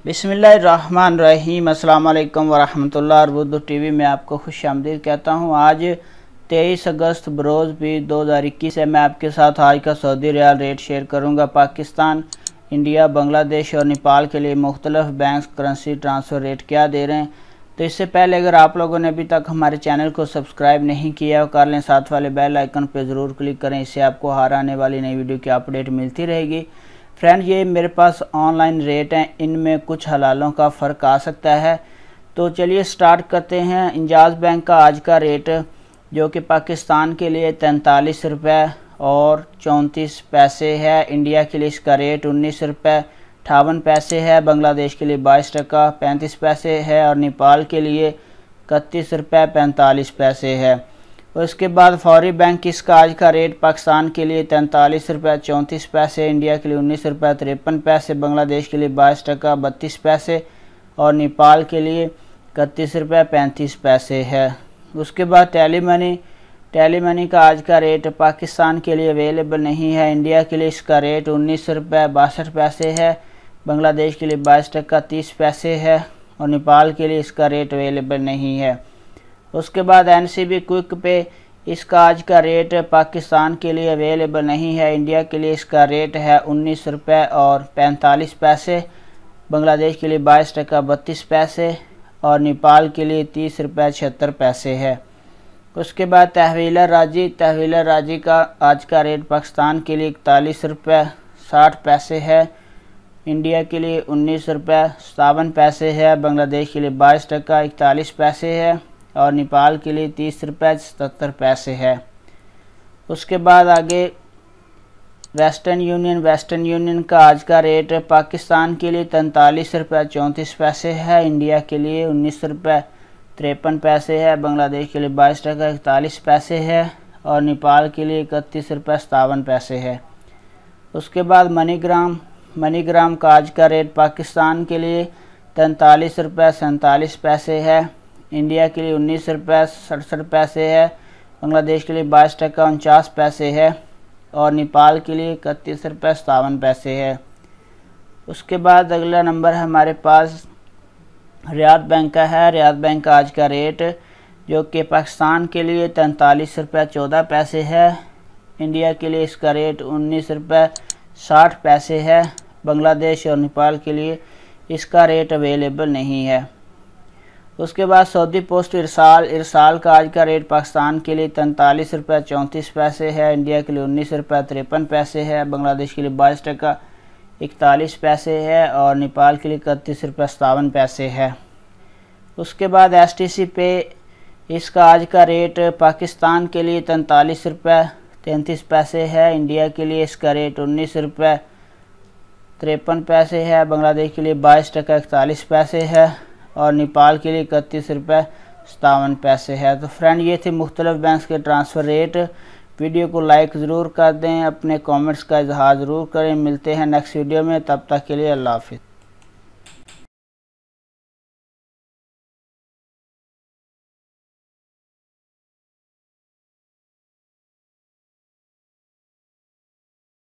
बिस्मिल्लाहिर्रहमानिर्रहीम। अस्सलाम वालेकुम वरहमतुल्लाह। उर्दू टीवी में आपको खुशामदीद कहता हूँ। आज 23 अगस्त बरोज़ भी 2021 है। मैं आपके साथ आज का सऊदी रियाल रेट शेयर करूँगा। पाकिस्तान, इंडिया, बांग्लादेश और नेपाल के लिए मुख्तलिफ बैंक करेंसी ट्रांसफ़र रेट क्या दे रहे हैं। तो इससे पहले अगर आप लोगों ने अभी तक हमारे चैनल को सब्सक्राइब नहीं किया कर लें, साथ वाले बेल आइकन पर ज़रूर क्लिक करें। इससे आपको हर आने वाली नई वीडियो की अपडेट मिलती रहेगी। फ्रेंड, ये मेरे पास ऑनलाइन रेट हैं, इनमें कुछ हलालों का फ़र्क आ सकता है। तो चलिए स्टार्ट करते हैं। इंजाज़ बैंक का आज का रेट जो कि पाकिस्तान के लिए 43 रुपये और 34 पैसे है। इंडिया के लिए इसका रेट 19 रुपये 58 पैसे है। बांग्लादेश के लिए 22 टका 35 पैसे है और नेपाल के लिए 31 रुपये 45 पैसे है। और उसके बाद फौरी बैंक इसका आज का रेट पाकिस्तान के लिए 43 रुपये 34 पैसे, इंडिया के लिए 19 रुपये 53 पैसे, बांग्लादेश के लिए 22 टका 32 पैसे और नेपाल के लिए 31 रुपये 35 पैसे है। उसके बाद टेली मनी का आज का रेट पाकिस्तान के लिए अवेलेबल नहीं है। इंडिया के लिए इसका रेट 19 रुपये 62 पैसे है, बांग्लादेश के लिए 22 टका 30 पैसे है और नेपाल के लिए इसका रेट अवेलेबल नहीं है। उसके बाद NCB क्विक पे इसका आज का रेट पाकिस्तान के लिए अवेलेबल नहीं है। इंडिया के लिए इसका रेट है 19 रुपये और 45 पैसे, बांग्लादेश के लिए 22 टका 32 पैसे और नेपाल के लिए 30 रुपये 76 पैसे है। उसके बाद तहवीलर राजी का आज का रेट पाकिस्तान के लिए 41 रुपये 60 पैसे है, इंडिया के लिए 19 रुपये 57 पैसे है, बांग्लादेश के लिए 22 टका 41 पैसे है और नेपाल के लिए 30 रुपये 77 पैसे है। उसके बाद आगे वेस्टर्न यूनियन का आज का रेट पाकिस्तान के लिए 43 रुपये 34 पैसे है, इंडिया के लिए 19 रुपये 53 पैसे है, बांग्लादेश के लिए 22 टका 41 पैसे है और नेपाल के लिए 31 रुपये 57 पैसे है। उसके बाद मनीग्राम का आज का रेट पाकिस्तान के लिए 43 रुपये 47 पैसे है, इंडिया के लिए 19 रुपये 67 पैसे है, बांग्लादेश के लिए 22 टका 49 पैसे है और नेपाल के लिए 31 रुपये 57 पैसे है। उसके बाद अगला नंबर हमारे पास रियाद बैंक का है। रियाद बैंक का आज का रेट जो कि पाकिस्तान के लिए 43 रुपये 14 पैसे है, इंडिया के लिए इसका रेट 19 रुपये 60 पैसे है, बांग्लादेश और नेपाल के लिए इसका रेट अवेलेबल नहीं है। उसके बाद सऊदी पोस्ट इरसाल का आज का रेट पाकिस्तान के लिए 43 रुपये 34 पैसे है, इंडिया के लिए 19 रुपये 53 पैसे है, बांग्लादेश के लिए 22 टका 41 पैसे है और नेपाल के लिए 31 रुपये 57 पैसे है। उसके बाद STC पे इसका आज का रेट पाकिस्तान के लिए 43 रुपये 33 पैसे है, इंडिया के लिए इसका रेट 19 रुपये 53 पैसे है, बांग्लादेश के लिए 22 टका 41 पैसे है और नेपाल के लिए 31 रुपये 57 पैसे है। तो फ्रेंड, ये थे मुख्तलिफ बैंक्स के ट्रांसफ़र रेट। वीडियो को लाइक ज़रूर कर दें, अपने कमेंट्स का इजहार ज़रूर करें। मिलते हैं नेक्स्ट वीडियो में, तब तक के लिए अल्लाह हाफ़िज़।